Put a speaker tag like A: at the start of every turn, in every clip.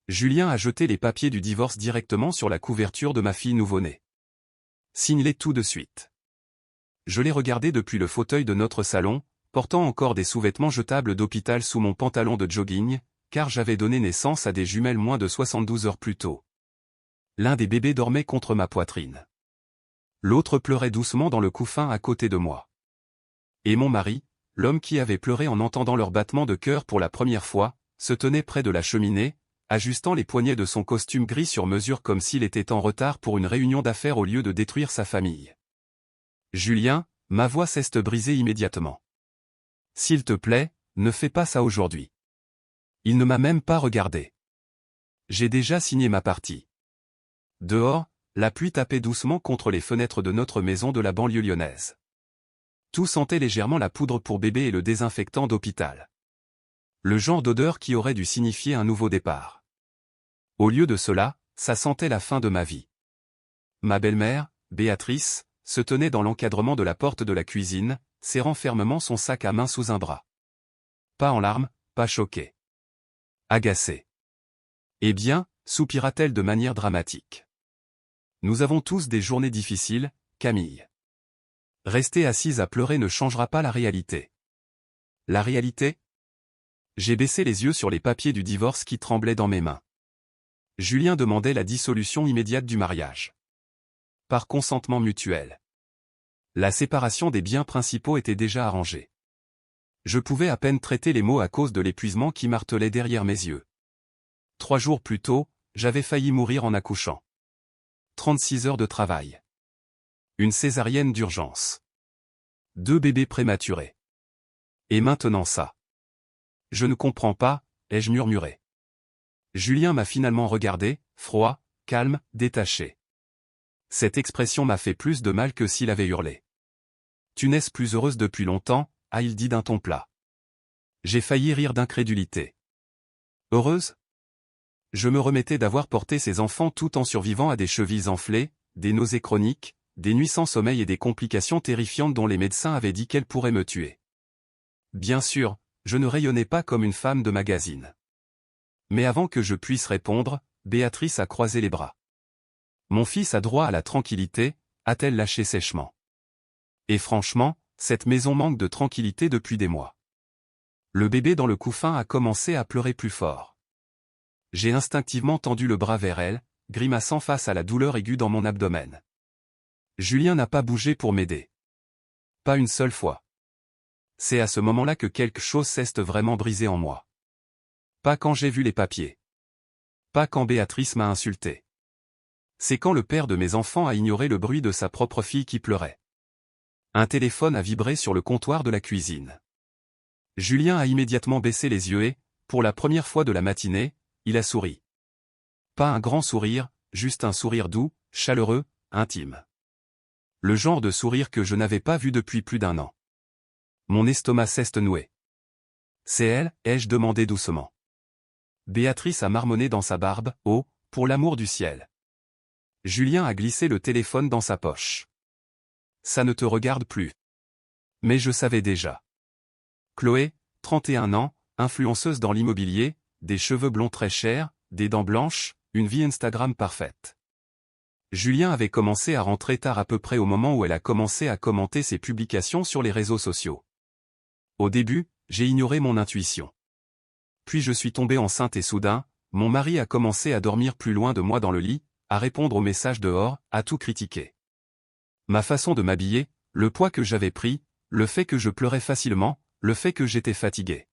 A: Julien a jeté les papiers du divorce directement sur la couverture de ma fille nouveau-née. Signe-les tout de suite. Je l'ai regardé depuis le fauteuil de notre salon, portant encore des sous-vêtements jetables d'hôpital sous mon pantalon de jogging, car j'avais donné naissance à des jumelles moins de 72 heures plus tôt. L'un des bébés dormait contre ma poitrine. L'autre pleurait doucement dans le couffin à côté de moi. Et mon mari, l'homme qui avait pleuré en entendant leur battement de cœur pour la première fois, se tenait près de la cheminée, ajustant les poignets de son costume gris sur mesure comme s'il était en retard pour une réunion d'affaires au lieu de détruire sa famille. « Julien, ma voix s'est brisée immédiatement. S'il te plaît, ne fais pas ça aujourd'hui. » Il ne m'a même pas regardé. J'ai déjà signé ma partie. Dehors, la pluie tapait doucement contre les fenêtres de notre maison de la banlieue lyonnaise. Tout sentait légèrement la poudre pour bébé et le désinfectant d'hôpital. Le genre d'odeur qui aurait dû signifier un nouveau départ. Au lieu de cela, ça sentait la fin de ma vie. Ma belle-mère, Béatrice, se tenait dans l'encadrement de la porte de la cuisine, serrant fermement son sac à main sous un bras. Pas en larmes, pas choquée. Agacée. Eh bien, soupira-t-elle de manière dramatique. Nous avons tous des journées difficiles, Camille. Rester assise à pleurer ne changera pas la réalité. La réalité ? J'ai baissé les yeux sur les papiers du divorce qui tremblaient dans mes mains. Julien demandait la dissolution immédiate du mariage. Par consentement mutuel. La séparation des biens principaux était déjà arrangée. Je pouvais à peine traiter les mots à cause de l'épuisement qui martelait derrière mes yeux. 3 jours plus tôt, j'avais failli mourir en accouchant. 36 heures de travail. Une césarienne d'urgence. 2 bébés prématurés. Et maintenant ça. Je ne comprends pas, ai-je murmuré. Julien m'a finalement regardé, froid, calme, détaché. Cette expression m'a fait plus de mal que s'il avait hurlé. Tu n'es plus heureuse depuis longtemps, a-t-il dit d'un ton plat. J'ai failli rire d'incrédulité. Heureuse ? Je me remettais d'avoir porté ces enfants tout en survivant à des chevilles enflées, des nausées chroniques, des nuits sans sommeil et des complications terrifiantes dont les médecins avaient dit qu'elles pourraient me tuer. Bien sûr, je ne rayonnais pas comme une femme de magazine. Mais avant que je puisse répondre, Béatrice a croisé les bras. Mon fils a droit à la tranquillité, a-t-elle lâché sèchement. Et franchement, cette maison manque de tranquillité depuis des mois. Le bébé dans le couffin a commencé à pleurer plus fort. J'ai instinctivement tendu le bras vers elle, grimaçant face à la douleur aiguë dans mon abdomen. Julien n'a pas bougé pour m'aider. Pas une seule fois. C'est à ce moment-là que quelque chose s'est vraiment brisé en moi. Pas quand j'ai vu les papiers. Pas quand Béatrice m'a insulté. C'est quand le père de mes enfants a ignoré le bruit de sa propre fille qui pleurait. Un téléphone a vibré sur le comptoir de la cuisine. Julien a immédiatement baissé les yeux et, pour la première fois de la matinée, il a souri. Pas un grand sourire, juste un sourire doux, chaleureux, intime. Le genre de sourire que je n'avais pas vu depuis plus d'1 an. Mon estomac s'est noué. C'est elle, ai-je demandé doucement. Béatrice a marmonné dans sa barbe, oh, pour l'amour du ciel. Julien a glissé le téléphone dans sa poche. Ça ne te regarde plus. Mais je savais déjà. Chloé, 31 ans, influenceuse dans l'immobilier, des cheveux blonds très chers, des dents blanches, une vie Instagram parfaite. Julien avait commencé à rentrer tard à peu près au moment où elle a commencé à commenter ses publications sur les réseaux sociaux. Au début, j'ai ignoré mon intuition. Puis je suis tombé enceinte et soudain, mon mari a commencé à dormir plus loin de moi dans le lit, à répondre aux messages dehors, à tout critiquer. Ma façon de m'habiller, le poids que j'avais pris, le fait que je pleurais facilement, le fait que j'étais fatigué.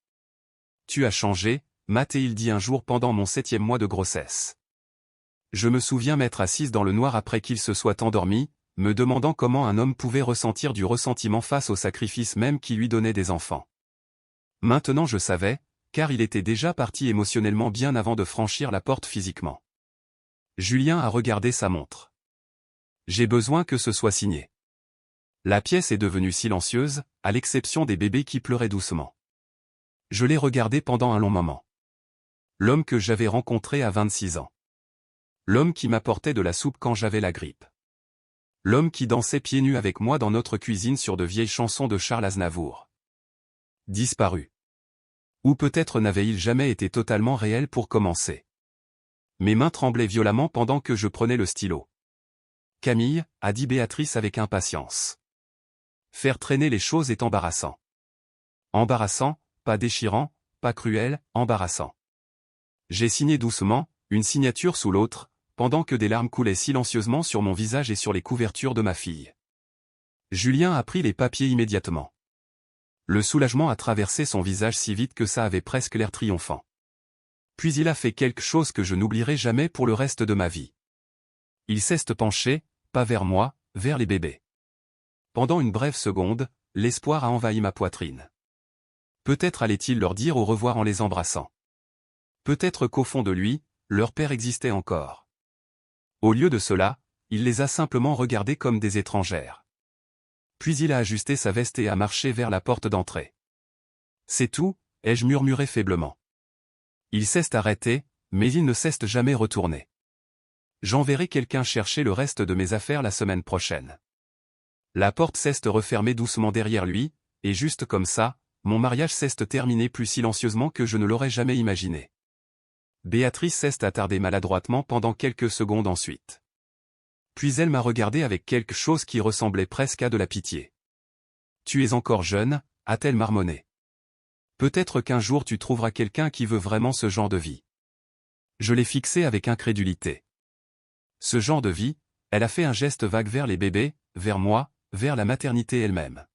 A: Tu as changé, m'a-t-il dit un jour pendant mon 7e mois de grossesse. Je me souviens m'être assise dans le noir après qu'il se soit endormi, me demandant comment un homme pouvait ressentir du ressentiment face au sacrifice même qui lui donnait des enfants. Maintenant je savais, car il était déjà parti émotionnellement bien avant de franchir la porte physiquement. Julien a regardé sa montre. J'ai besoin que ce soit signé. La pièce est devenue silencieuse, à l'exception des bébés qui pleuraient doucement. Je l'ai regardé pendant un long moment. L'homme que j'avais rencontré à 26 ans. L'homme qui m'apportait de la soupe quand j'avais la grippe. L'homme qui dansait pieds nus avec moi dans notre cuisine sur de vieilles chansons de Charles Aznavour. Disparu. Ou peut-être n'avait-il jamais été totalement réel pour commencer. Mes mains tremblaient violemment pendant que je prenais le stylo. Camille, a dit Béatrice avec impatience. Faire traîner les choses est embarrassant. Embarrassant, pas déchirant, pas cruel, embarrassant. J'ai signé doucement, une signature sous l'autre, pendant que des larmes coulaient silencieusement sur mon visage et sur les couvertures de ma fille. Julien a pris les papiers immédiatement. Le soulagement a traversé son visage si vite que ça avait presque l'air triomphant. Puis il a fait quelque chose que je n'oublierai jamais pour le reste de ma vie. Il s'est penché, pas vers moi, vers les bébés. Pendant une brève seconde, l'espoir a envahi ma poitrine. Peut-être allait-il leur dire au revoir en les embrassant. Peut-être qu'au fond de lui, leur père existait encore. Au lieu de cela, il les a simplement regardées comme des étrangères. Puis il a ajusté sa veste et a marché vers la porte d'entrée. C'est tout, ai-je murmuré faiblement. Il s'est arrêté, mais il ne s'est jamais retourné. J'enverrai quelqu'un chercher le reste de mes affaires la semaine prochaine. La porte s'est refermée doucement derrière lui, et juste comme ça, mon mariage s'est terminé plus silencieusement que je ne l'aurais jamais imaginé. Béatrice s'est attardée maladroitement pendant quelques secondes ensuite. Puis elle m'a regardé avec quelque chose qui ressemblait presque à de la pitié. Tu es encore jeune, a-t-elle marmonné. Peut-être qu'un jour tu trouveras quelqu'un qui veut vraiment ce genre de vie. Je l'ai fixé avec incrédulité. Ce genre de vie, elle a fait un geste vague vers les bébés, vers moi, vers la maternité elle-même.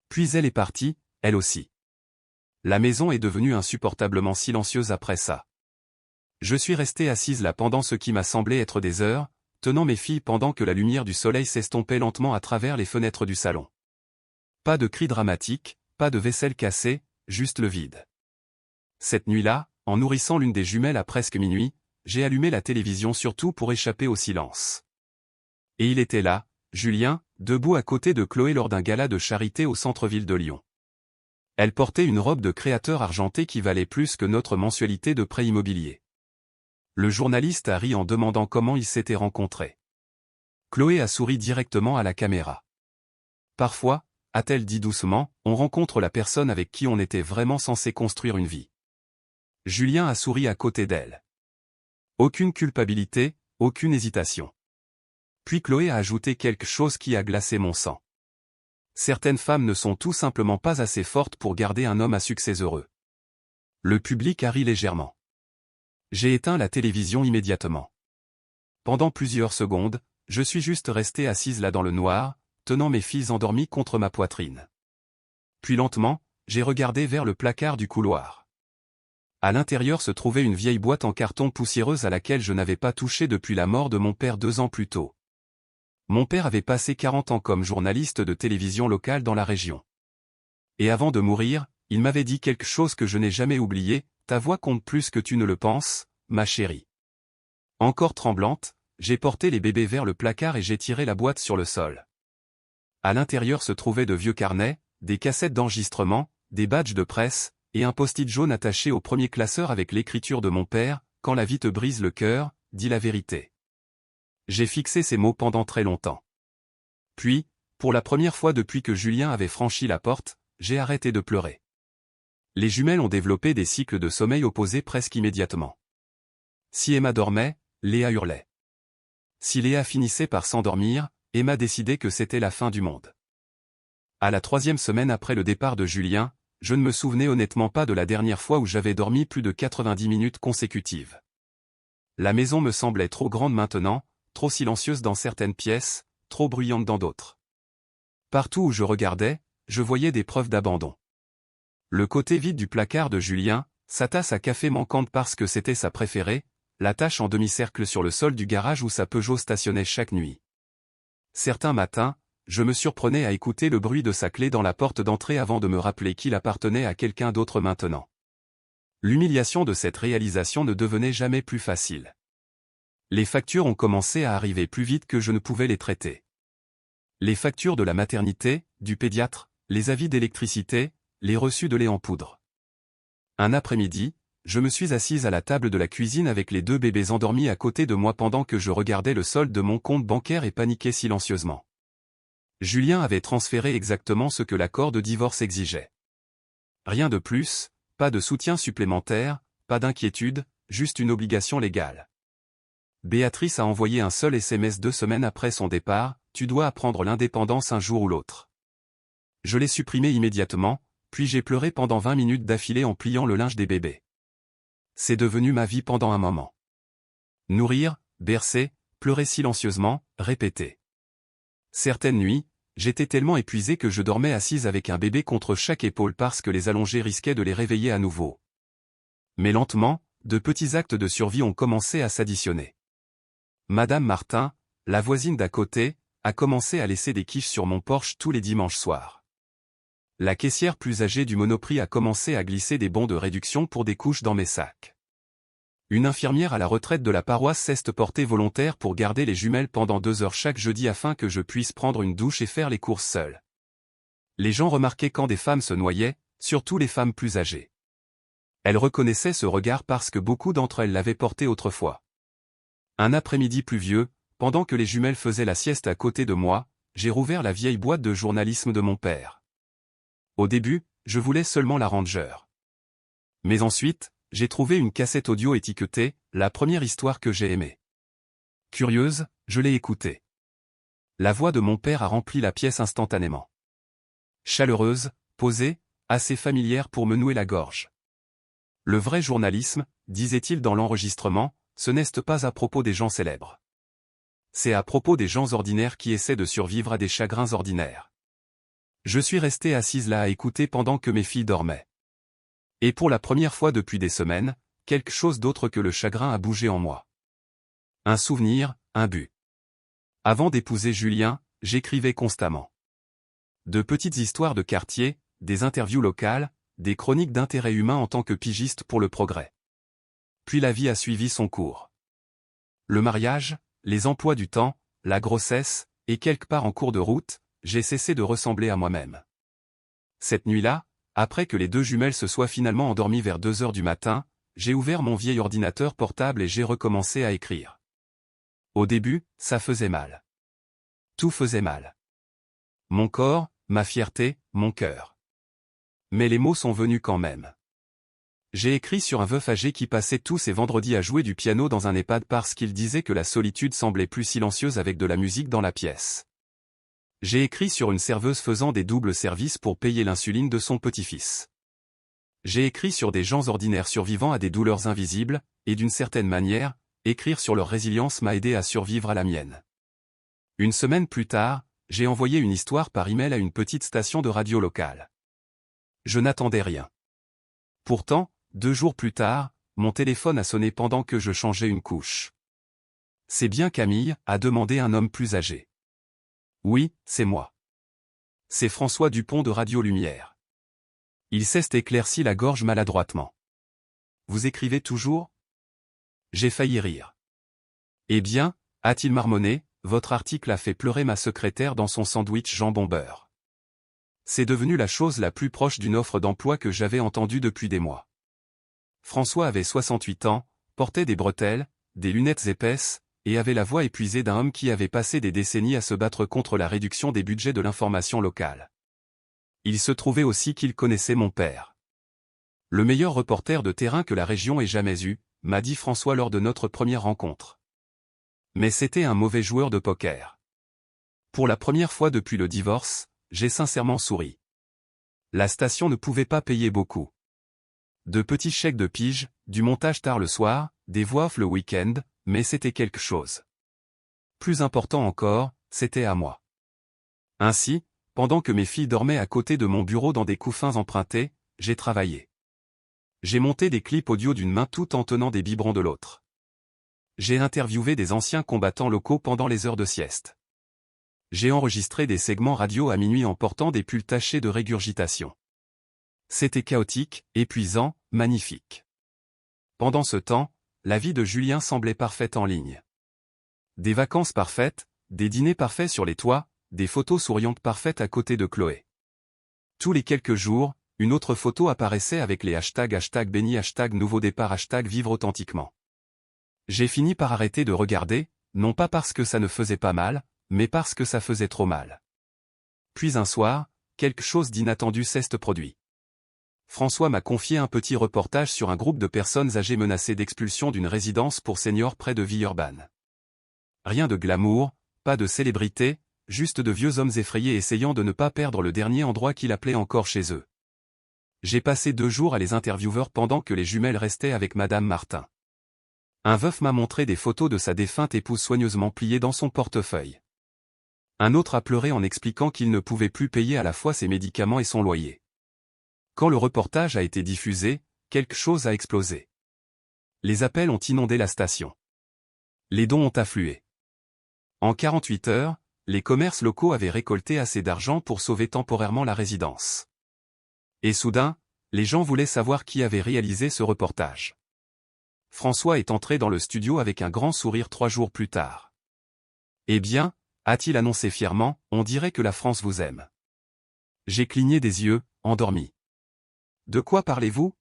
A: Puis elle est partie, elle aussi. La maison est devenue insupportablement silencieuse après ça. Je suis restée assise là pendant ce qui m'a semblé être des heures, tenant mes filles pendant que la lumière du soleil s'estompait lentement à travers les fenêtres du salon. Pas de cris dramatiques, pas de vaisselle cassée, juste le vide. Cette nuit-là, en nourrissant l'une des jumelles à presque minuit, j'ai allumé la télévision surtout pour échapper au silence. Et il était là, Julien, debout à côté de Chloé lors d'un gala de charité au centre-ville de Lyon. Elle portait une robe de créateur argentée qui valait plus que notre mensualité de prêt immobilier. Le journaliste a ri en demandant comment ils s'étaient rencontrés. Chloé a souri directement à la caméra. Parfois, a-t-elle dit doucement, on rencontre la personne avec qui on était vraiment censé construire une vie. Julien a souri à côté d'elle. Aucune culpabilité, aucune hésitation. Puis Chloé a ajouté quelque chose qui a glacé mon sang. Certaines femmes ne sont tout simplement pas assez fortes pour garder un homme à succès heureux. Le public a ri légèrement. J'ai éteint la télévision immédiatement. Pendant plusieurs secondes, je suis juste restée assise là dans le noir, tenant mes filles endormies contre ma poitrine. Puis lentement, j'ai regardé vers le placard du couloir. À l'intérieur se trouvait une vieille boîte en carton poussiéreuse à laquelle je n'avais pas touché depuis la mort de mon père 2 ans plus tôt. Mon père avait passé 40 ans comme journaliste de télévision locale dans la région. Et avant de mourir, il m'avait dit quelque chose que je n'ai jamais oublié, ta voix compte plus que tu ne le penses, ma chérie. Encore tremblante, j'ai porté les bébés vers le placard et j'ai tiré la boîte sur le sol. À l'intérieur se trouvaient de vieux carnets, des cassettes d'enregistrement, des badges de presse, et un post-it jaune attaché au premier classeur avec l'écriture de mon père, quand la vie te brise le cœur, dis la vérité. J'ai fixé ces mots pendant très longtemps. Puis, pour la première fois depuis que Julien avait franchi la porte, j'ai arrêté de pleurer. Les jumelles ont développé des cycles de sommeil opposés presque immédiatement. Si Emma dormait, Léa hurlait. Si Léa finissait par s'endormir, Emma décidait que c'était la fin du monde. À la 3e semaine après le départ de Julien, je ne me souvenais honnêtement pas de la dernière fois où j'avais dormi plus de 90 minutes consécutives. La maison me semblait trop grande maintenant, trop silencieuse dans certaines pièces, trop bruyante dans d'autres. Partout où je regardais, je voyais des preuves d'abandon. Le côté vide du placard de Julien, sa tasse à café manquante parce que c'était sa préférée, la tache en demi-cercle sur le sol du garage où sa Peugeot stationnait chaque nuit. Certains matins, je me surprenais à écouter le bruit de sa clé dans la porte d'entrée avant de me rappeler qu'il appartenait à quelqu'un d'autre maintenant. L'humiliation de cette réalisation ne devenait jamais plus facile. Les factures ont commencé à arriver plus vite que je ne pouvais les traiter. Les factures de la maternité, du pédiatre, les avis d'électricité, les reçus de lait en poudre. Un après-midi, je me suis assise à la table de la cuisine avec les 2 bébés endormis à côté de moi pendant que je regardais le solde de mon compte bancaire et paniquais silencieusement. Julien avait transféré exactement ce que l'accord de divorce exigeait. Rien de plus, pas de soutien supplémentaire, pas d'inquiétude, juste une obligation légale. Béatrice a envoyé un seul SMS 2 semaines après son départ, tu dois apprendre l'indépendance un jour ou l'autre. Je l'ai supprimé immédiatement, puis j'ai pleuré pendant 20 minutes d'affilée en pliant le linge des bébés. C'est devenu ma vie pendant un moment. Nourrir, bercer, pleurer silencieusement, répéter. Certaines nuits, j'étais tellement épuisé que je dormais assise avec un bébé contre chaque épaule parce que les allonger risquaient de les réveiller à nouveau. Mais lentement, de petits actes de survie ont commencé à s'additionner. Madame Martin, la voisine d'à côté, a commencé à laisser des quiches sur mon porche tous les dimanches soirs. La caissière plus âgée du Monoprix a commencé à glisser des bons de réduction pour des couches dans mes sacs. Une infirmière à la retraite de la paroisse s'est portée volontaire pour garder les jumelles pendant 2 heures chaque jeudi afin que je puisse prendre une douche et faire les courses seule. Les gens remarquaient quand des femmes se noyaient, surtout les femmes plus âgées. Elles reconnaissaient ce regard parce que beaucoup d'entre elles l'avaient porté autrefois. Un après-midi pluvieux, pendant que les jumelles faisaient la sieste à côté de moi, j'ai rouvert la vieille boîte de journalisme de mon père. Au début, je voulais seulement la Ranger. Mais ensuite, j'ai trouvé une cassette audio étiquetée « La première histoire que j'ai aimée ». Curieuse, je l'ai écoutée. La voix de mon père a rempli la pièce instantanément. Chaleureuse, posée, assez familière pour me nouer la gorge. Le vrai journalisme, disait-il dans l'enregistrement, ce n'est pas à propos des gens célèbres. C'est à propos des gens ordinaires qui essaient de survivre à des chagrins ordinaires. Je suis restée assise là à écouter pendant que mes filles dormaient. Et pour la première fois depuis des semaines, quelque chose d'autre que le chagrin a bougé en moi. Un souvenir, un but. Avant d'épouser Julien, j'écrivais constamment. De petites histoires de quartier, des interviews locales, des chroniques d'intérêt humain en tant que pigiste pour Le Progrès. Puis la vie a suivi son cours. Le mariage, les emplois du temps, la grossesse, et quelque part en cours de route, j'ai cessé de ressembler à moi-même. Cette nuit-là, après que les 2 jumelles se soient finalement endormies vers 2 heures du matin, j'ai ouvert mon vieil ordinateur portable et j'ai recommencé à écrire. Au début, ça faisait mal. Tout faisait mal. Mon corps, ma fierté, mon cœur. Mais les mots sont venus quand même. J'ai écrit sur un veuf âgé qui passait tous ses vendredis à jouer du piano dans un EHPAD parce qu'il disait que la solitude semblait plus silencieuse avec de la musique dans la pièce. J'ai écrit sur une serveuse faisant des doubles services pour payer l'insuline de son petit-fils. J'ai écrit sur des gens ordinaires survivant à des douleurs invisibles, et d'une certaine manière, écrire sur leur résilience m'a aidé à survivre à la mienne. Une semaine plus tard, j'ai envoyé une histoire par email à une petite station de radio locale. Je n'attendais rien. Pourtant, 2 jours plus tard, mon téléphone a sonné pendant que je changeais une couche. C'est bien Camille, a demandé un homme plus âgé. Oui, c'est moi. C'est François Dupont de Radio Lumière. Il s'est éclairci la gorge maladroitement. Vous écrivez toujours ? J'ai failli rire. Eh bien, a-t-il marmonné, votre article a fait pleurer ma secrétaire dans son sandwich jambon-beurre. C'est devenu la chose la plus proche d'une offre d'emploi que j'avais entendue depuis des mois. François avait 68 ans, portait des bretelles, des lunettes épaisses, et avait la voix épuisée d'un homme qui avait passé des décennies à se battre contre la réduction des budgets de l'information locale. Il se trouvait aussi qu'il connaissait mon père. Le meilleur reporter de terrain que la région ait jamais eu, m'a dit François lors de notre première rencontre. Mais c'était un mauvais joueur de poker. Pour la première fois depuis le divorce, j'ai sincèrement souri. La station ne pouvait pas payer beaucoup. De petits chèques de pige, du montage tard le soir, des voix off le week-end, mais c'était quelque chose. Plus important encore, c'était à moi. Ainsi, pendant que mes filles dormaient à côté de mon bureau dans des couffins empruntés, j'ai travaillé. J'ai monté des clips audio d'une main tout en tenant des biberons de l'autre. J'ai interviewé des anciens combattants locaux pendant les heures de sieste. J'ai enregistré des segments radio à minuit en portant des pulls tachés de régurgitation. C'était chaotique, épuisant, magnifique. Pendant ce temps, la vie de Julien semblait parfaite en ligne. Des vacances parfaites, des dîners parfaits sur les toits, des photos souriantes parfaites à côté de Chloé. Tous les quelques jours, une autre photo apparaissait avec les hashtags béni, nouveau départ, vivre authentiquement. J'ai fini par arrêter de regarder, non pas parce que ça ne faisait pas mal, mais parce que ça faisait trop mal. Puis un soir, quelque chose d'inattendu s'est produit. François m'a confié un petit reportage sur un groupe de personnes âgées menacées d'expulsion d'une résidence pour seniors près de Villeurbanne. Rien de glamour, pas de célébrité, juste de vieux hommes effrayés essayant de ne pas perdre le dernier endroit qu'il appelait encore chez eux. J'ai passé 2 jours à les interviewer pendant que les jumelles restaient avec Madame Martin. Un veuf m'a montré des photos de sa défunte épouse soigneusement pliées dans son portefeuille. Un autre a pleuré en expliquant qu'il ne pouvait plus payer à la fois ses médicaments et son loyer. Quand le reportage a été diffusé, quelque chose a explosé. Les appels ont inondé la station. Les dons ont afflué. En 48 heures, les commerces locaux avaient récolté assez d'argent pour sauver temporairement la résidence. Et soudain, les gens voulaient savoir qui avait réalisé ce reportage. François est entré dans le studio avec un grand sourire 3 jours plus tard. Eh bien, a-t-il annoncé fièrement, on dirait que la France vous aime. J'ai cligné des yeux, endormi. De quoi parlez-vous?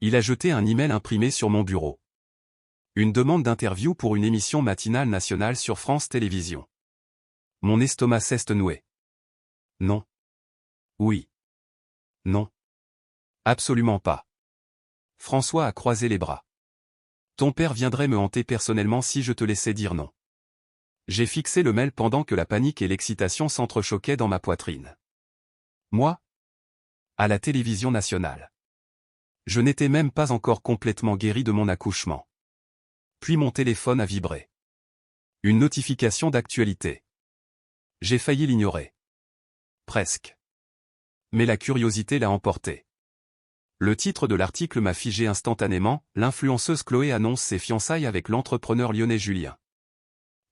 A: Il a jeté un email imprimé sur mon bureau. Une demande d'interview pour une émission matinale nationale sur France Télévisions. Mon estomac s'est noué. Non. Oui. Non. Absolument pas. François a croisé les bras. Ton père viendrait me hanter personnellement si je te laissais dire non. J'ai fixé le mail pendant que la panique et l'excitation s'entrechoquaient dans ma poitrine. Moi? À la télévision nationale. Je n'étais même pas encore complètement guéri de mon accouchement. Puis mon téléphone a vibré. Une notification d'actualité. J'ai failli l'ignorer. Presque. Mais la curiosité l'a emporté. Le titre de l'article m'a figé instantanément, l'influenceuse Chloé annonce ses fiançailles avec l'entrepreneur lyonnais Julien.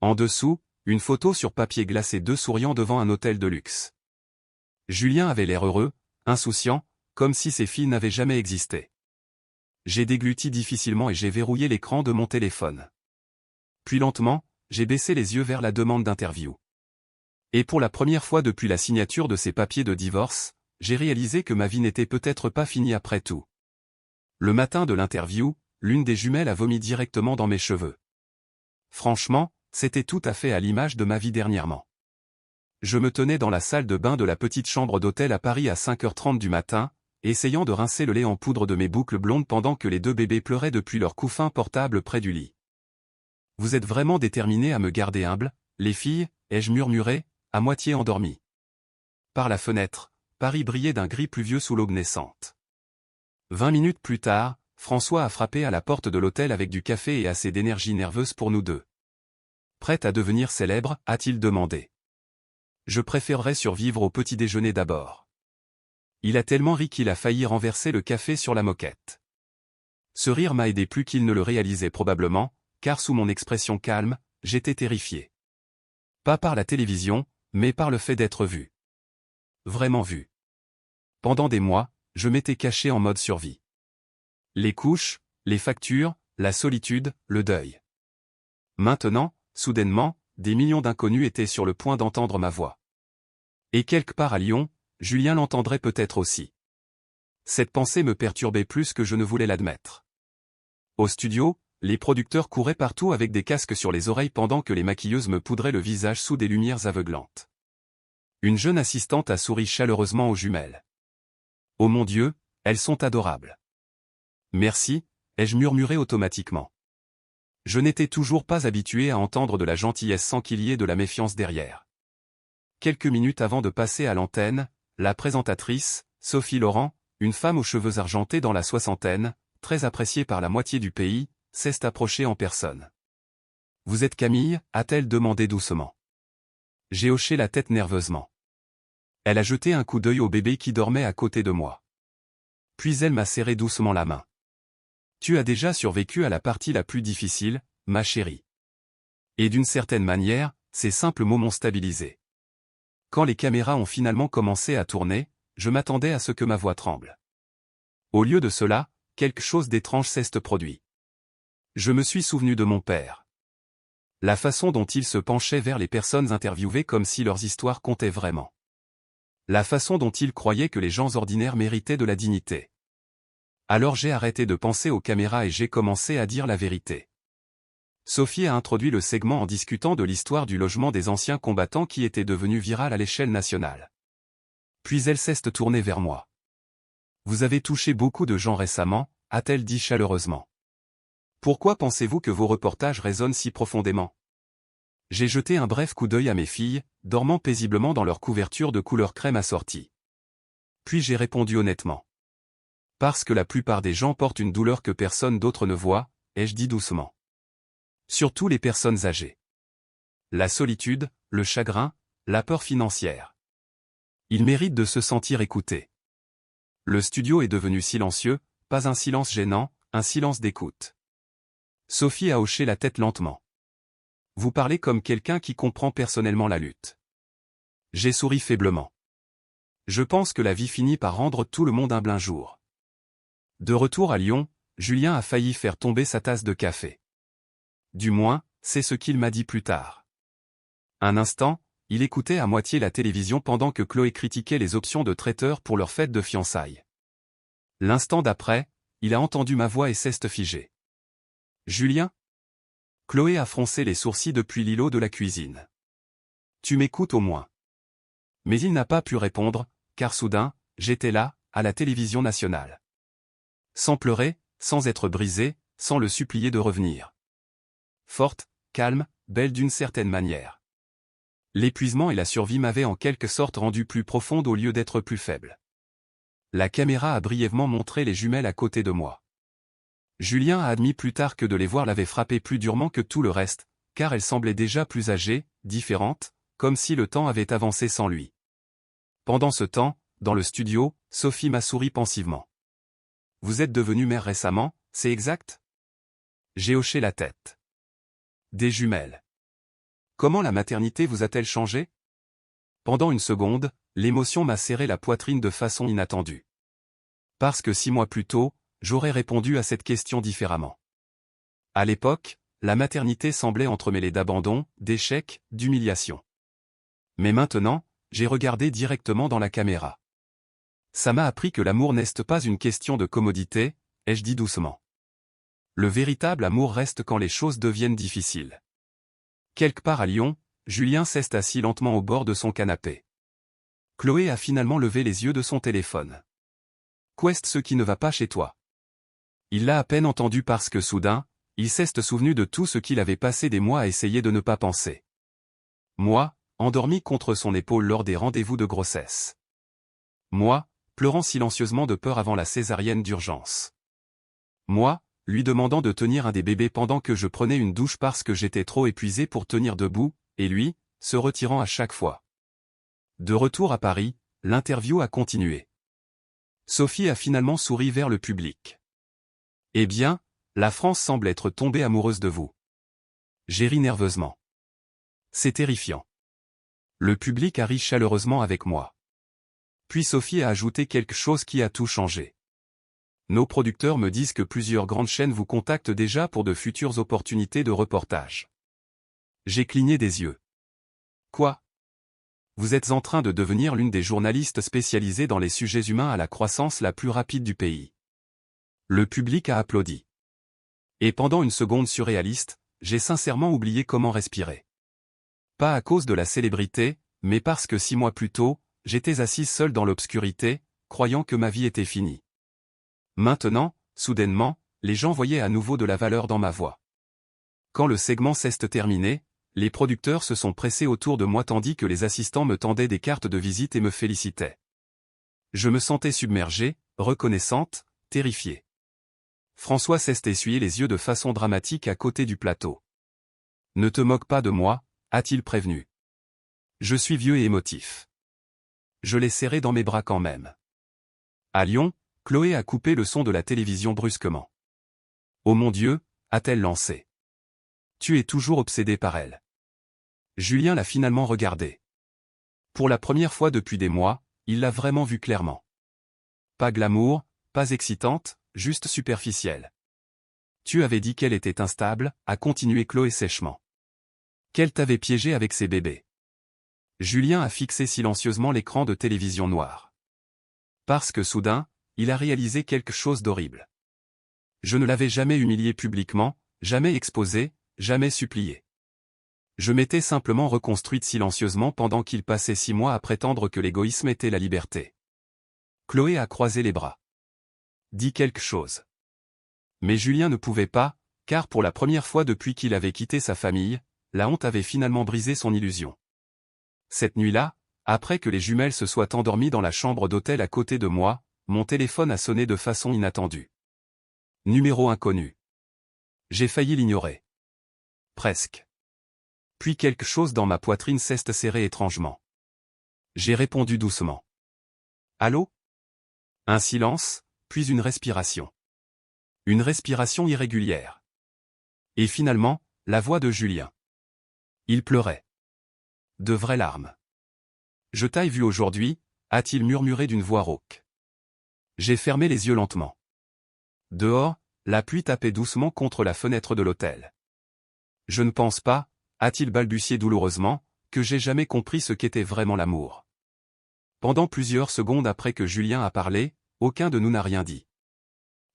A: En dessous, une photo sur papier glacé, 2 souriants devant un hôtel de luxe. Julien avait l'air heureux, insouciant, comme si ses filles n'avaient jamais existé. J'ai dégluti difficilement et j'ai verrouillé l'écran de mon téléphone. Puis lentement, j'ai baissé les yeux vers la demande d'interview. Et pour la première fois depuis la signature de ces papiers de divorce, j'ai réalisé que ma vie n'était peut-être pas finie après tout. Le matin de l'interview, l'une des jumelles a vomi directement dans mes cheveux. Franchement, c'était tout à fait à l'image de ma vie dernièrement. Je me tenais dans la salle de bain de la petite chambre d'hôtel à Paris à 5h30 du matin, essayant de rincer le lait en poudre de mes boucles blondes pendant que les 2 bébés pleuraient depuis leur couffin portable près du lit. Vous êtes vraiment déterminés à me garder humble, les filles, ai-je murmuré, à moitié endormi. Par la fenêtre, Paris brillait d'un gris pluvieux sous l'aube naissante. 20 minutes plus tard, François a frappé à la porte de l'hôtel avec du café et assez d'énergie nerveuse pour nous deux. Prête à devenir célèbre, a-t-il demandé. Je préférerais survivre au petit déjeuner d'abord. Il a tellement ri qu'il a failli renverser le café sur la moquette. Ce rire m'a aidé plus qu'il ne le réalisait probablement, car sous mon expression calme, j'étais terrifié. Pas par la télévision, mais par le fait d'être vu. Vraiment vu. Pendant des mois, je m'étais caché en mode survie. Les couches, les factures, la solitude, le deuil. Maintenant, soudainement, des millions d'inconnus étaient sur le point d'entendre ma voix. Et quelque part à Lyon, Julien l'entendrait peut-être aussi. Cette pensée me perturbait plus que je ne voulais l'admettre. Au studio, les producteurs couraient partout avec des casques sur les oreilles pendant que les maquilleuses me poudraient le visage sous des lumières aveuglantes. Une jeune assistante a souri chaleureusement aux jumelles. Oh mon Dieu, elles sont adorables. Merci, ai-je murmuré automatiquement. Je n'étais toujours pas habitué à entendre de la gentillesse sans qu'il y ait de la méfiance derrière. Quelques minutes avant de passer à l'antenne, la présentatrice, Sophie Laurent, une femme aux cheveux argentés dans la soixantaine, très appréciée par la moitié du pays, s'est approchée en personne. « Vous êtes Camille ?» a-t-elle demandé doucement. J'ai hoché la tête nerveusement. Elle a jeté un coup d'œil au bébé qui dormait à côté de moi. Puis elle m'a serré doucement la main. « Tu as déjà survécu à la partie la plus difficile, ma chérie. » Et d'une certaine manière, ces simples mots m'ont stabilisé. Quand les caméras ont finalement commencé à tourner, je m'attendais à ce que ma voix tremble. Au lieu de cela, quelque chose d'étrange s'est produit. Je me suis souvenu de mon père. La façon dont il se penchait vers les personnes interviewées comme si leurs histoires comptaient vraiment. La façon dont il croyait que les gens ordinaires méritaient de la dignité. Alors j'ai arrêté de penser aux caméras et j'ai commencé à dire la vérité. Sophie a introduit le segment en discutant de l'histoire du logement des anciens combattants qui était devenu viral à l'échelle nationale. Puis elle s'est tournée vers moi. « Vous avez touché beaucoup de gens récemment », a-t-elle dit chaleureusement. « Pourquoi pensez-vous que vos reportages résonnent si profondément ? J'ai jeté un bref coup d'œil à mes filles, dormant paisiblement dans leur couverture de couleur crème assortie. Puis j'ai répondu honnêtement. Parce que la plupart des gens portent une douleur que personne d'autre ne voit, ai-je dit doucement. Surtout les personnes âgées. La solitude, le chagrin, la peur financière. Ils méritent de se sentir écoutés. Le studio est devenu silencieux, pas un silence gênant, un silence d'écoute. Sophie a hoché la tête lentement. Vous parlez comme quelqu'un qui comprend personnellement la lutte. J'ai souri faiblement. Je pense que la vie finit par rendre tout le monde humble un jour. De retour à Lyon, Julien a failli faire tomber sa tasse de café. Du moins, c'est ce qu'il m'a dit plus tard. Un instant, il écoutait à moitié la télévision pendant que Chloé critiquait les options de traiteur pour leur fête de fiançailles. L'instant d'après, il a entendu ma voix et s'est figé. Julien ? Chloé a froncé les sourcils depuis l'îlot de la cuisine. Tu m'écoutes au moins. Mais il n'a pas pu répondre, car soudain, j'étais là, à la télévision nationale. Sans pleurer, sans être brisé, sans le supplier de revenir. Forte, calme, belle d'une certaine manière. L'épuisement et la survie m'avaient en quelque sorte rendue plus profonde au lieu d'être plus faible. La caméra a brièvement montré les jumelles à côté de moi. Julien a admis plus tard que de les voir l'avait frappée plus durement que tout le reste, car elles semblaient déjà plus âgées, différentes, comme si le temps avait avancé sans lui. Pendant ce temps, dans le studio, Sophie m'a souri pensivement. Vous êtes devenue mère récemment, c'est exact ? J'ai hoché la tête. Des jumelles. Comment la maternité vous a-t-elle changé ? Pendant une seconde, l'émotion m'a serré la poitrine de façon inattendue. Parce que 6 mois plus tôt, j'aurais répondu à cette question différemment. À l'époque, la maternité semblait entremêlée d'abandon, d'échec, d'humiliation. Mais maintenant, j'ai regardé directement dans la caméra. Ça m'a appris que l'amour n'est pas une question de commodité, ai-je dit doucement. Le véritable amour reste quand les choses deviennent difficiles. Quelque part à Lyon, Julien s'est assis lentement au bord de son canapé. Chloé a finalement levé les yeux de son téléphone. Qu'est ce qui ne va pas chez toi ? Il l'a à peine entendu parce que soudain, il s'est souvenu de tout ce qu'il avait passé des mois à essayer de ne pas penser. Moi, endormi contre son épaule lors des rendez-vous de grossesse. Moi, pleurant silencieusement de peur avant la césarienne d'urgence. Moi, lui demandant de tenir un des bébés pendant que je prenais une douche parce que j'étais trop épuisé pour tenir debout, et lui, se retirant à chaque fois. De retour à Paris, l'interview a continué. Sophie a finalement souri vers le public. Eh bien, la France semble être tombée amoureuse de vous. J'ai ri nerveusement. C'est terrifiant. Le public a ri chaleureusement avec moi. Puis Sophie a ajouté quelque chose qui a tout changé. Nos producteurs me disent que plusieurs grandes chaînes vous contactent déjà pour de futures opportunités de reportage. J'ai cligné des yeux. Quoi ? Vous êtes en train de devenir l'une des journalistes spécialisées dans les sujets humains à la croissance la plus rapide du pays. Le public a applaudi. Et pendant une seconde surréaliste, j'ai sincèrement oublié comment respirer. Pas à cause de la célébrité, mais parce que 6 mois plus tôt, j'étais assis seul dans l'obscurité, croyant que ma vie était finie. Maintenant, soudainement, les gens voyaient à nouveau de la valeur dans ma voix. Quand le segment s'est terminé, les producteurs se sont pressés autour de moi tandis que les assistants me tendaient des cartes de visite et me félicitaient. Je me sentais submergée, reconnaissante, terrifiée. François s'est essuyé les yeux de façon dramatique à côté du plateau. Ne te moque pas de moi, a-t-il prévenu. Je suis vieux et émotif. Je l'ai serré dans mes bras quand même. À Lyon, Chloé a coupé le son de la télévision brusquement. Oh mon Dieu, a-t-elle lancé. Tu es toujours obsédé par elle. Julien l'a finalement regardée. Pour la première fois depuis des mois, il l'a vraiment vue clairement. Pas glamour, pas excitante, juste superficielle. Tu avais dit qu'elle était instable, a continué Chloé sèchement. Qu'elle t'avait piégé avec ses bébés. Julien a fixé silencieusement l'écran de télévision noire. Parce que soudain, il a réalisé quelque chose d'horrible. Je ne l'avais jamais humilié publiquement, jamais exposé, jamais supplié. Je m'étais simplement reconstruite silencieusement pendant qu'il passait 6 mois à prétendre que l'égoïsme était la liberté. Chloé a croisé les bras. Dit quelque chose. Mais Julien ne pouvait pas, car pour la première fois depuis qu'il avait quitté sa famille, la honte avait finalement brisé son illusion. Cette nuit-là, après que les jumelles se soient endormies dans la chambre d'hôtel à côté de moi, mon téléphone a sonné de façon inattendue. Numéro inconnu. J'ai failli l'ignorer. Presque. Puis quelque chose dans ma poitrine s'est serré étrangement. J'ai répondu doucement. Allô? Un silence, puis une respiration. Une respiration irrégulière. Et finalement, la voix de Julien. Il pleurait. De vraies larmes. Je t'ai vu aujourd'hui, a-t-il murmuré d'une voix rauque. J'ai fermé les yeux lentement. Dehors, la pluie tapait doucement contre la fenêtre de l'hôtel. Je ne pense pas, a-t-il balbutié douloureusement, que j'ai jamais compris ce qu'était vraiment l'amour. Pendant plusieurs secondes après que Julien a parlé, aucun de nous n'a rien dit.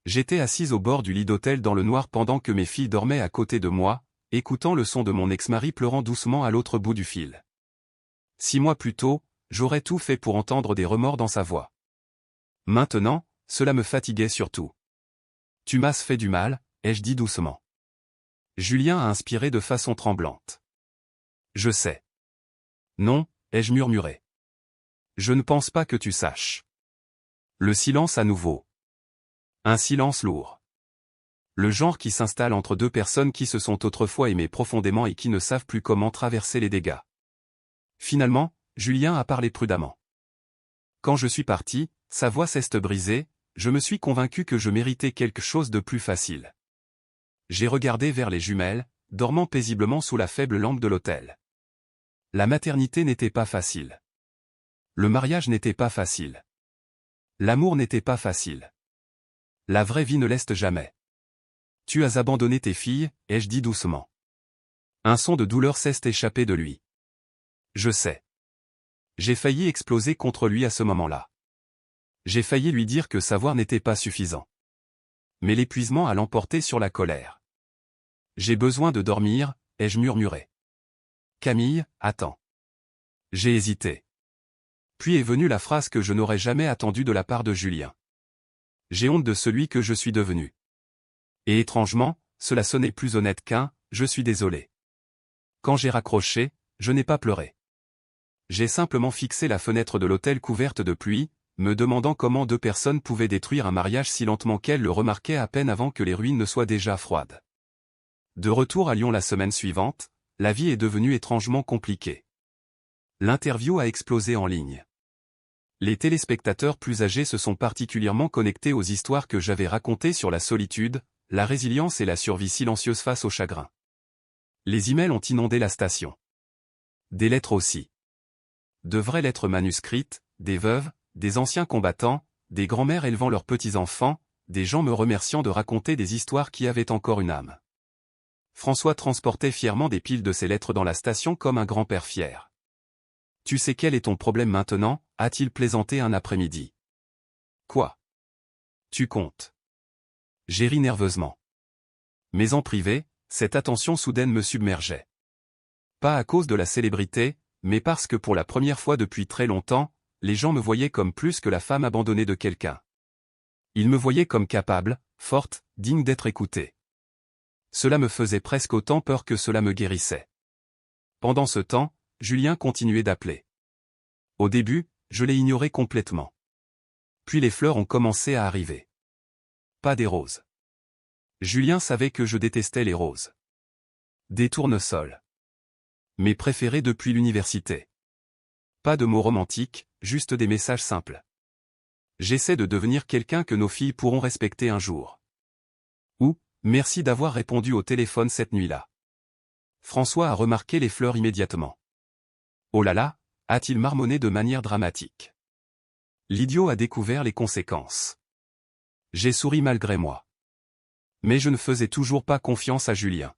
A: J'étais assise au bord du lit d'hôtel dans le noir pendant que mes filles dormaient à côté de moi, écoutant le son de mon ex-mari pleurant doucement à l'autre bout du fil. 6 mois plus tôt, j'aurais tout fait pour entendre des remords dans sa voix. Maintenant, cela me fatiguait surtout. Tu m'as fait du mal, ai-je dit doucement. Julien a inspiré de façon tremblante. Je sais. Non, ai-je murmuré. Je ne pense pas que tu saches. Le silence à nouveau. Un silence lourd. Le genre qui s'installe entre deux personnes qui se sont autrefois aimées profondément et qui ne savent plus comment traverser les dégâts. Finalement, Julien a parlé prudemment. Quand je suis parti, sa voix s'est brisée, je me suis convaincu que je méritais quelque chose de plus facile. J'ai regardé vers les jumelles, dormant paisiblement sous la faible lampe de l'hôtel. La maternité n'était pas facile. Le mariage n'était pas facile. L'amour n'était pas facile. La vraie vie ne l'est jamais. Tu as abandonné tes filles, ai-je dit doucement. Un son de douleur s'est échappé de lui. Je sais. J'ai failli exploser contre lui à ce moment-là. J'ai failli lui dire que savoir n'était pas suffisant. Mais l'épuisement a l'emporté sur la colère. J'ai besoin de dormir, ai-je murmuré. Camille, attends. J'ai hésité. Puis est venue la phrase que je n'aurais jamais attendue de la part de Julien. J'ai honte de celui que je suis devenu. Et étrangement, cela sonnait plus honnête qu'un « je suis désolé ». Quand j'ai raccroché, je n'ai pas pleuré. J'ai simplement fixé la fenêtre de l'hôtel couverte de pluie, me demandant comment 2 personnes pouvaient détruire un mariage si lentement qu'elles le remarquaient à peine avant que les ruines ne soient déjà froides. De retour à Lyon la semaine suivante, la vie est devenue étrangement compliquée. L'interview a explosé en ligne. Les téléspectateurs plus âgés se sont particulièrement connectés aux histoires que j'avais racontées sur la solitude, la résilience et la survie silencieuse face au chagrin. Les emails ont inondé la station. Des lettres aussi. De vraies lettres manuscrites, des veuves, des anciens combattants, des grands-mères élevant leurs petits-enfants, des gens me remerciant de raconter des histoires qui avaient encore une âme. François transportait fièrement des piles de ces lettres dans la station comme un grand-père fier. « Tu sais quel est ton problème maintenant » a-t-il plaisanté un après-midi. « Quoi ? Tu comptes ?» J'ai ri nerveusement. Mais en privé, cette attention soudaine me submergeait. Pas à cause de la célébrité, mais parce que pour la première fois depuis très longtemps, les gens me voyaient comme plus que la femme abandonnée de quelqu'un. Ils me voyaient comme capable, forte, digne d'être écoutée. Cela me faisait presque autant peur que cela me guérissait. Pendant ce temps, Julien continuait d'appeler. Au début, je l'ai ignoré complètement. Puis les fleurs ont commencé à arriver. Pas des roses. Julien savait que je détestais les roses. Des tournesols. Mes préférés depuis l'université. Pas de mots romantiques, juste des messages simples. J'essaie de devenir quelqu'un que nos filles pourront respecter un jour. Ou, merci d'avoir répondu au téléphone cette nuit-là. François a remarqué les fleurs immédiatement. Oh là là, a-t-il marmonné de manière dramatique. L'idiot a découvert les conséquences. J'ai souri malgré moi. Mais je ne faisais toujours pas confiance à Julien.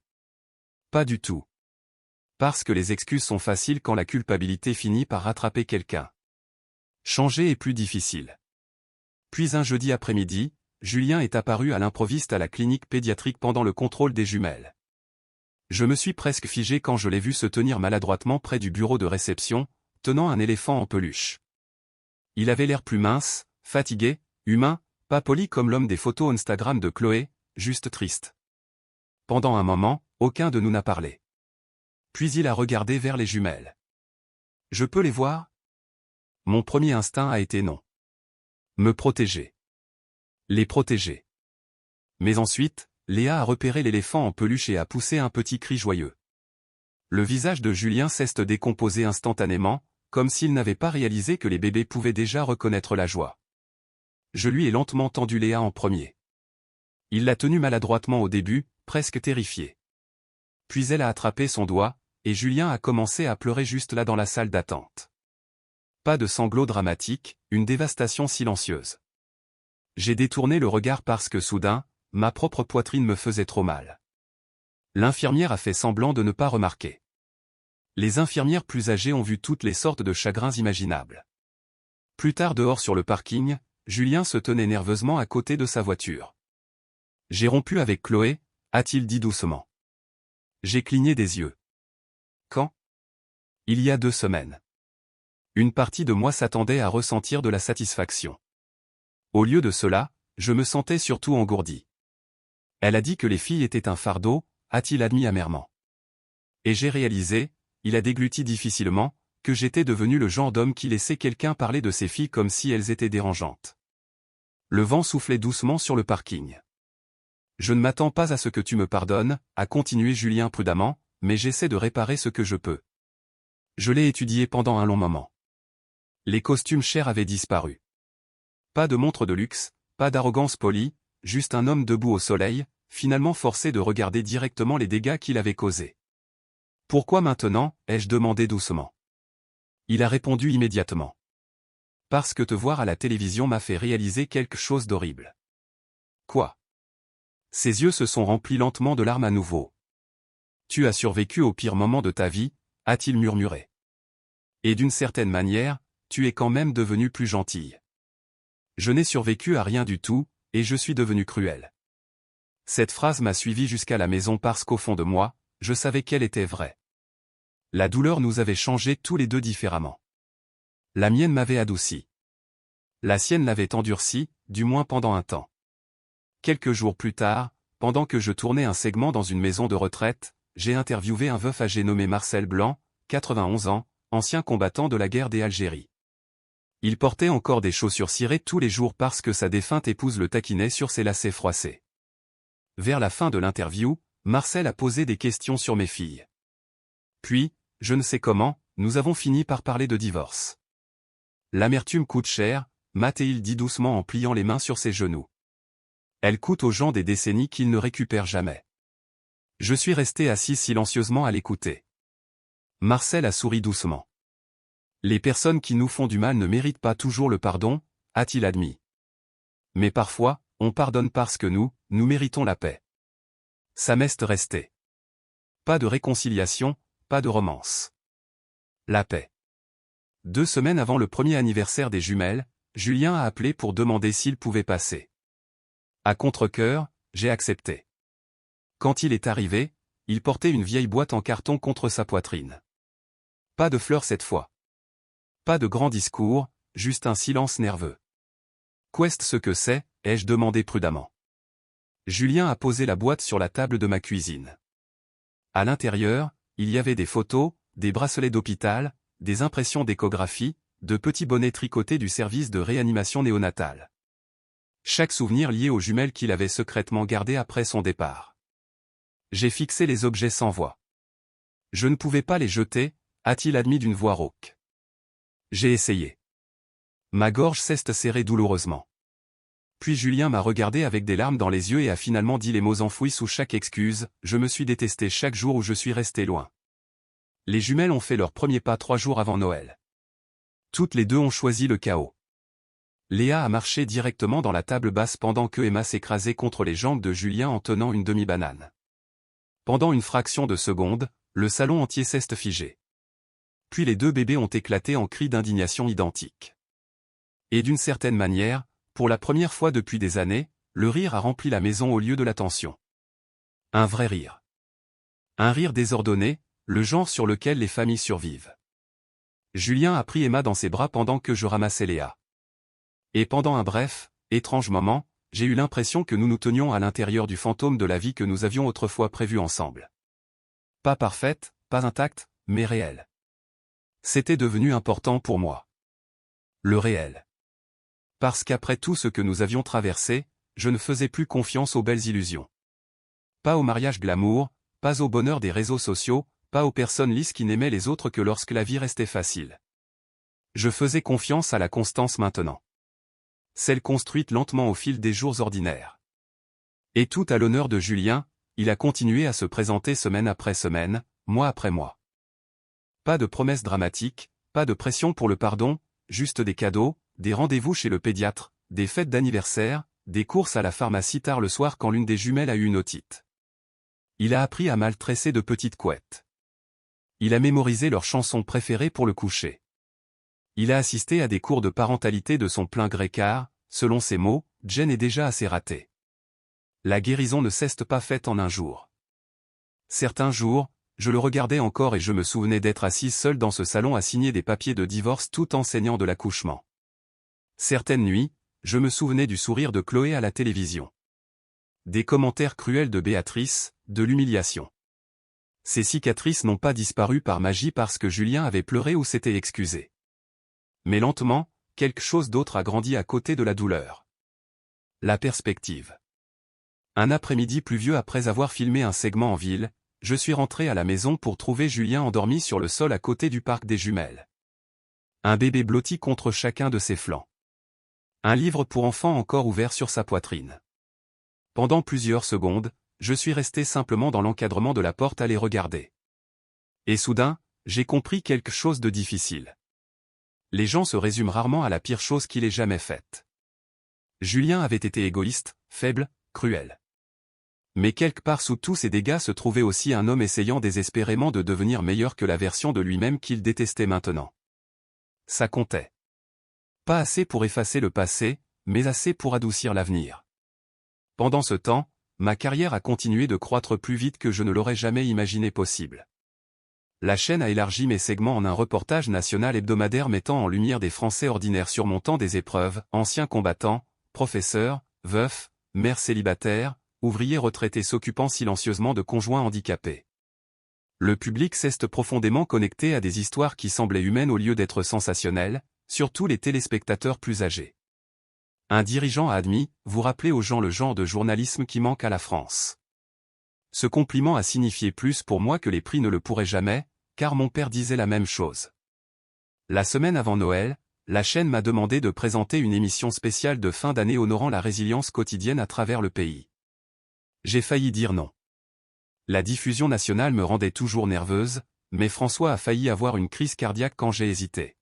A: Pas du tout. Parce que les excuses sont faciles quand la culpabilité finit par rattraper quelqu'un. Changer est plus difficile. Puis un jeudi après-midi, Julien est apparu à l'improviste à la clinique pédiatrique pendant le contrôle des jumelles. Je me suis presque figé quand je l'ai vu se tenir maladroitement près du bureau de réception, tenant un éléphant en peluche. Il avait l'air plus mince, fatigué, humain, pas poli comme l'homme des photos Instagram de Chloé, juste triste. Pendant un moment, aucun de nous n'a parlé. Puis il a regardé vers les jumelles. Je peux les voir? Mon premier instinct a été non. Me protéger. Les protéger. Mais ensuite, Léa a repéré l'éléphant en peluche et a poussé un petit cri joyeux. Le visage de Julien s'est décomposé instantanément, comme s'il n'avait pas réalisé que les bébés pouvaient déjà reconnaître la joie. Je lui ai lentement tendu Léa en premier. Il l'a tenue maladroitement au début, presque terrifiée. Puis elle a attrapé son doigt, et Julien a commencé à pleurer juste là dans la salle d'attente. Pas de sanglots dramatiques, une dévastation silencieuse. J'ai détourné le regard parce que soudain, ma propre poitrine me faisait trop mal. L'infirmière a fait semblant de ne pas remarquer. Les infirmières plus âgées ont vu toutes les sortes de chagrins imaginables. Plus tard dehors sur le parking, Julien se tenait nerveusement à côté de sa voiture. J'ai rompu avec Chloé, a-t-il dit doucement. J'ai cligné des yeux. Quand? Il y a 2 semaines. Une partie de moi s'attendait à ressentir de la satisfaction. Au lieu de cela, je me sentais surtout engourdi. Elle a dit que les filles étaient un fardeau, a-t-il admis amèrement. Et j'ai réalisé, il a dégluti difficilement, que j'étais devenu le genre d'homme qui laissait quelqu'un parler de ses filles comme si elles étaient dérangeantes. Le vent soufflait doucement sur le parking. Je ne m'attends pas à ce que tu me pardonnes, a continué Julien prudemment, mais j'essaie de réparer ce que je peux. Je l'ai étudié pendant un long moment. Les costumes chers avaient disparu. Pas de montre de luxe, pas d'arrogance polie, juste un homme debout au soleil, finalement forcé de regarder directement les dégâts qu'il avait causés. Pourquoi maintenant, ai-je demandé doucement. Il a répondu immédiatement. Parce que te voir à la télévision m'a fait réaliser quelque chose d'horrible. Quoi? Ses yeux se sont remplis lentement de larmes à nouveau. Tu as survécu au pire moment de ta vie, a-t-il murmuré. Et d'une certaine manière, tu es quand même devenue plus gentille. Je n'ai survécu à rien du tout, et je suis devenu cruel. Cette phrase m'a suivi jusqu'à la maison parce qu'au fond de moi, je savais qu'elle était vraie. La douleur nous avait changés tous les deux différemment. La mienne m'avait adouci. La sienne l'avait endurci, du moins pendant un temps. Quelques jours plus tard, pendant que je tournais un segment dans une maison de retraite, j'ai interviewé un veuf âgé nommé Marcel Blanc, 91 ans, ancien combattant de la guerre des Algéries. Il portait encore des chaussures cirées tous les jours parce que sa défunte épouse le taquinait sur ses lacets froissés. Vers la fin de l'interview, Marcel a posé des questions sur mes filles. Puis, je ne sais comment, nous avons fini par parler de divorce. L'amertume coûte cher, m'a-t-il dit doucement en pliant les mains sur ses genoux. Elle coûte aux gens des décennies qu'ils ne récupèrent jamais. Je suis resté assis silencieusement à l'écouter. Marcel a souri doucement. Les personnes qui nous font du mal ne méritent pas toujours le pardon, a-t-il admis. Mais parfois, on pardonne parce que nous méritons la paix. Ça m'est resté. Pas de réconciliation, pas de romance. La paix. 2 semaines avant le premier anniversaire des jumelles, Julien a appelé pour demander s'il pouvait passer. À contre-cœur, j'ai accepté. Quand il est arrivé, il portait une vieille boîte en carton contre sa poitrine. Pas de fleurs cette fois. Pas de grand discours, juste un silence nerveux. Qu'est-ce ce que c'est, ai-je demandé prudemment. Julien a posé la boîte sur la table de ma cuisine. À l'intérieur, il y avait des photos, des bracelets d'hôpital, des impressions d'échographie, de petits bonnets tricotés du service de réanimation néonatale. Chaque souvenir lié aux jumelles qu'il avait secrètement gardées après son départ. J'ai fixé les objets sans voix. Je ne pouvais pas les jeter, a-t-il admis d'une voix rauque. J'ai essayé. Ma gorge s'est serrée douloureusement. Puis Julien m'a regardé avec des larmes dans les yeux et a finalement dit les mots enfouis sous chaque excuse, je me suis détesté chaque jour où je suis resté loin. Les jumelles ont fait leur premier pas 3 jours avant Noël. Toutes les deux ont choisi le chaos. Léa a marché directement dans la table basse pendant que Emma s'écrasait contre les jambes de Julien en tenant une demi-banane. Pendant une fraction de seconde, le salon entier s'est figé. Puis les 2 bébés ont éclaté en cris d'indignation identiques. Et d'une certaine manière, pour la première fois depuis des années, le rire a rempli la maison au lieu de la tension. Un vrai rire. Un rire désordonné, le genre sur lequel les familles survivent. Julien a pris Emma dans ses bras pendant que je ramassais Léa. Et pendant un bref, étrange moment, j'ai eu l'impression que nous nous tenions à l'intérieur du fantôme de la vie que nous avions autrefois prévue ensemble. Pas parfaite, pas intact, mais réel. C'était devenu important pour moi. Le réel. Parce qu'après tout ce que nous avions traversé, je ne faisais plus confiance aux belles illusions. Pas au mariage glamour, pas au bonheur des réseaux sociaux, pas aux personnes lisses qui n'aimaient les autres que lorsque la vie restait facile. Je faisais confiance à la constance maintenant. Celle construite lentement au fil des jours ordinaires. Et tout à l'honneur de Julien, il a continué à se présenter semaine après semaine, mois après mois. Pas de promesses dramatiques, pas de pression pour le pardon, juste des cadeaux, des rendez-vous chez le pédiatre, des fêtes d'anniversaire, des courses à la pharmacie tard le soir quand l'une des jumelles a eu une otite. Il a appris à mal tresser de petites couettes. Il a mémorisé leurs chansons préférées pour le coucher. Il a assisté à des cours de parentalité de son plein gré car, selon ses mots, Jen est déjà assez ratée. La guérison ne s'est pas faite en un jour. Certains jours, je le regardais encore et je me souvenais d'être assise seule dans ce salon à signer des papiers de divorce tout en saignant de l'accouchement. Certaines nuits, je me souvenais du sourire de Chloé à la télévision. Des commentaires cruels de Béatrice, de l'humiliation. Ces cicatrices n'ont pas disparu par magie parce que Julien avait pleuré ou s'était excusé. Mais lentement, quelque chose d'autre a grandi à côté de la douleur. La perspective. Un après-midi pluvieux après avoir filmé un segment en ville, je suis rentré à la maison pour trouver Julien endormi sur le sol à côté du parc des jumelles. Un bébé blotti contre chacun de ses flancs. Un livre pour enfants encore ouvert sur sa poitrine. Pendant plusieurs secondes, je suis resté simplement dans l'encadrement de la porte à les regarder. Et soudain, j'ai compris quelque chose de difficile. Les gens se résument rarement à la pire chose qu'il ait jamais faite. Julien avait été égoïste, faible, cruel. Mais quelque part sous tous ces dégâts se trouvait aussi un homme essayant désespérément de devenir meilleur que la version de lui-même qu'il détestait maintenant. Ça comptait. Pas assez pour effacer le passé, mais assez pour adoucir l'avenir. Pendant ce temps, ma carrière a continué de croître plus vite que je ne l'aurais jamais imaginé possible. La chaîne a élargi mes segments en un reportage national hebdomadaire mettant en lumière des Français ordinaires surmontant des épreuves, anciens combattants, professeurs, veufs, mères célibataires, ouvriers retraités s'occupant silencieusement de conjoints handicapés. Le public s'est profondément connecté à des histoires qui semblaient humaines au lieu d'être sensationnelles, surtout les téléspectateurs plus âgés. Un dirigeant a admis, vous rappelez aux gens le genre de journalisme qui manque à la France. Ce compliment a signifié plus pour moi que les prix ne le pourraient jamais, car mon père disait la même chose. La semaine avant Noël, la chaîne m'a demandé de présenter une émission spéciale de fin d'année honorant la résilience quotidienne à travers le pays. J'ai failli dire non. La diffusion nationale me rendait toujours nerveuse, mais François a failli avoir une crise cardiaque quand j'ai hésité.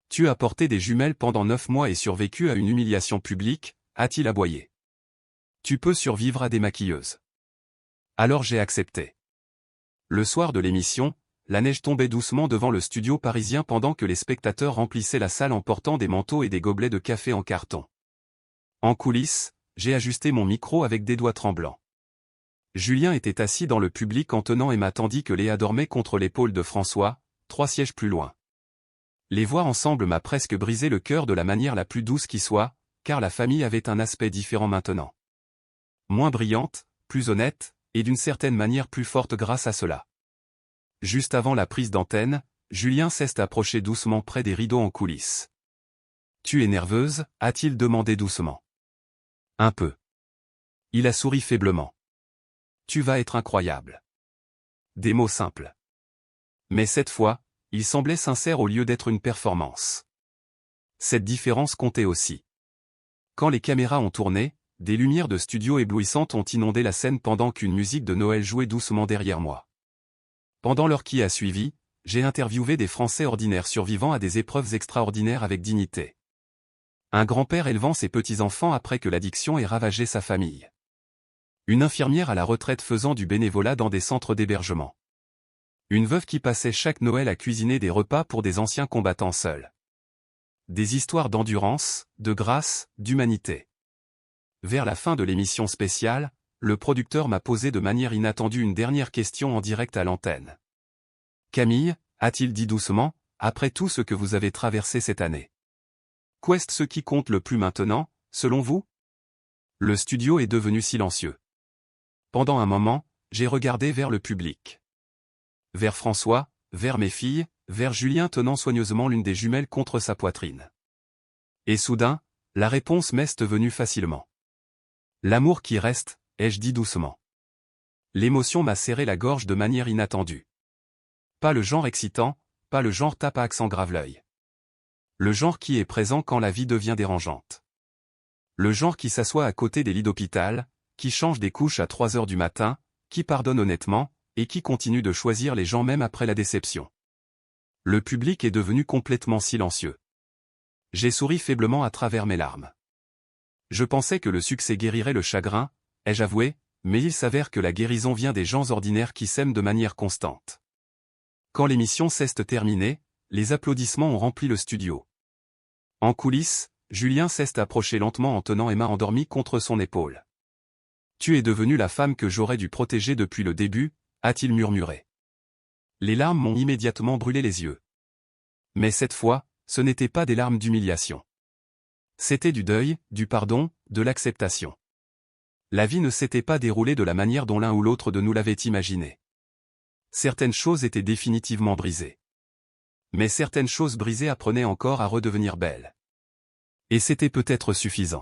A: Tu as porté des jumelles pendant 9 mois et survécu à une humiliation publique, a-t-il aboyé. Tu peux survivre à des maquilleuses. Alors j'ai accepté. Le soir de l'émission, la neige tombait doucement devant le studio parisien pendant que les spectateurs remplissaient la salle en portant des manteaux et des gobelets de café en carton. En coulisses, j'ai ajusté mon micro avec des doigts tremblants. Julien était assis dans le public en tenant Emma tandis que Léa dormait contre l'épaule de François, 3 sièges plus loin. Les voir ensemble m'a presque brisé le cœur de la manière la plus douce qui soit, car la famille avait un aspect différent maintenant. Moins brillante, plus honnête, et d'une certaine manière plus forte grâce à cela. Juste avant la prise d'antenne, Julien s'est approché doucement près des rideaux en coulisses. « Tu es nerveuse ?» a-t-il demandé doucement. « Un peu. » Il a souri faiblement. « Tu vas être incroyable. » Des mots simples. Mais cette fois, il semblait sincère au lieu d'être une performance. Cette différence comptait aussi. Quand les caméras ont tourné, des lumières de studio éblouissantes ont inondé la scène pendant qu'une musique de Noël jouait doucement derrière moi. Pendant l'heure qui a suivi, j'ai interviewé des Français ordinaires survivant à des épreuves extraordinaires avec dignité. Un grand-père élevant ses petits-enfants après que l'addiction ait ravagé sa famille. Une infirmière à la retraite faisant du bénévolat dans des centres d'hébergement. Une veuve qui passait chaque Noël à cuisiner des repas pour des anciens combattants seuls. Des histoires d'endurance, de grâce, d'humanité. Vers la fin de l'émission spéciale, le producteur m'a posé de manière inattendue une dernière question en direct à l'antenne. « Camille, a-t-il dit doucement, après tout ce que vous avez traversé cette année. Qu'est-ce ce qui compte le plus maintenant, selon vous ?» Le studio est devenu silencieux. Pendant un moment, j'ai regardé vers le public. vers François, vers mes filles, vers Julien tenant soigneusement l'une des jumelles contre sa poitrine. Et soudain, la réponse m'est venue facilement. L'amour qui reste, ai-je dit doucement. L'émotion m'a serré la gorge de manière inattendue. Pas le genre excitant, pas le genre tape à accent grave l'œil. Le genre qui est présent quand la vie devient dérangeante. Le genre qui s'assoit à côté des lits d'hôpital, qui change des couches à 3 heures du matin, qui pardonne honnêtement, et qui continue de choisir les gens même après la déception. Le public est devenu complètement silencieux. J'ai souri faiblement à travers mes larmes. Je pensais que le succès guérirait le chagrin, ai-je avoué, mais il s'avère que la guérison vient des gens ordinaires qui s'aiment de manière constante. Quand l'émission s'est terminée, les applaudissements ont rempli le studio. En coulisses, Julien s'est approché lentement en tenant Emma endormie contre son épaule. « Tu es devenue la femme que j'aurais dû protéger depuis le début », a-t-il murmuré. Les larmes m'ont immédiatement brûlé les yeux. Mais cette fois, ce n'étaient pas des larmes d'humiliation. C'était du deuil, du pardon, de l'acceptation. La vie ne s'était pas déroulée de la manière dont l'un ou l'autre de nous l'avait imaginé. Certaines choses étaient définitivement brisées. Mais certaines choses brisées apprenaient encore à redevenir belles. Et c'était peut-être suffisant.